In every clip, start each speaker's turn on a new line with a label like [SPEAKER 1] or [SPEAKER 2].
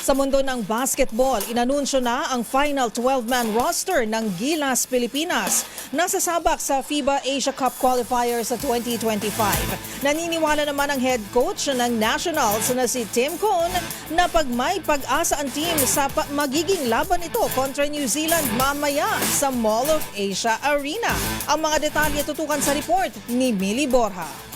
[SPEAKER 1] Sa mundo ng basketball, inanunsyo na ang final 12-man roster ng Gilas Pilipinas na sasabak sa FIBA Asia Cup qualifier sa 2025. Naniniwala naman ang head coach ng Nationals na si Tim Cone na pag may pag-asa ang team sa magiging laban ito kontra New Zealand mamaya sa Mall of Asia Arena. Ang mga detalye tutukan sa report ni Millie Borja.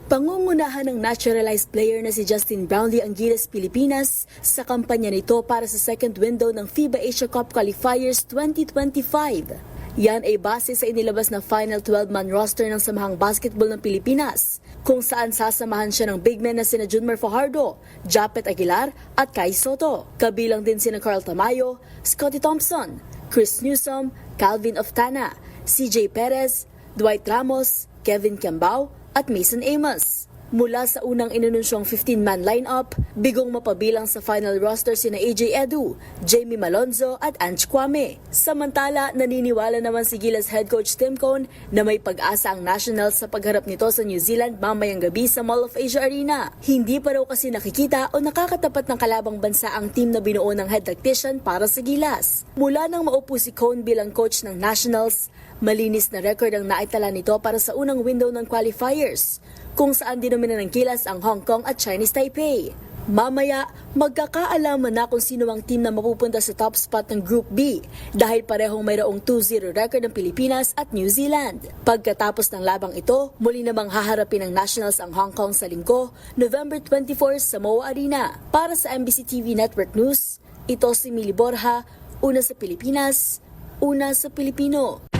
[SPEAKER 2] Pangungunahan ng naturalized player na si Justin Brownlee ang Gilas Pilipinas sa kampanya nito para sa second window ng FIBA Asia Cup Qualifiers 2025. Yan ay base sa inilabas na final 12-man roster ng Samahang Basketball ng Pilipinas, kung saan sasamahan siya ng big men na sina Junmar Fajardo, Japet Aguilar at Kai Soto. Kabilang din sina Carl Tamayo, Scottie Thompson, Chris Newsome, Calvin Oftana, CJ Perez, Dwight Ramos, Kevin Kiambao at Mason Amos. Mula sa unang inanunsyong 15-man lineup, bigong mapabilang sa final roster sina AJ Edu, Jamie Malonzo at Ange Kwame. Samantala, naniniwala naman si Gilas head coach Tim Cone na may pag-asa ang Nationals sa pagharap nito sa New Zealand mamayang gabi sa Mall of Asia Arena. Hindi pa raw kasi nakikita o nakakatapat ng kalabang bansa ang team na binuo ng head tactician para sa Gilas. Mula nang maupo si Cone bilang coach ng Nationals, malinis na record ang naitala nito para sa unang window ng qualifiers, kung saan dinomina ng Gilas ang Hong Kong at Chinese Taipei. Mamaya, magkakaalaman na kung sino ang team na mapupunta sa top spot ng Group B dahil parehong mayroong 2-0 record ng Pilipinas at New Zealand. Pagkatapos ng labang ito, muli namang haharapin ng Nationals ang Hong Kong sa Linggo, November 24 sa MOA Arena. Para sa MBC TV Network News, ito si Millie Borja, una sa Pilipinas, una sa Pilipino.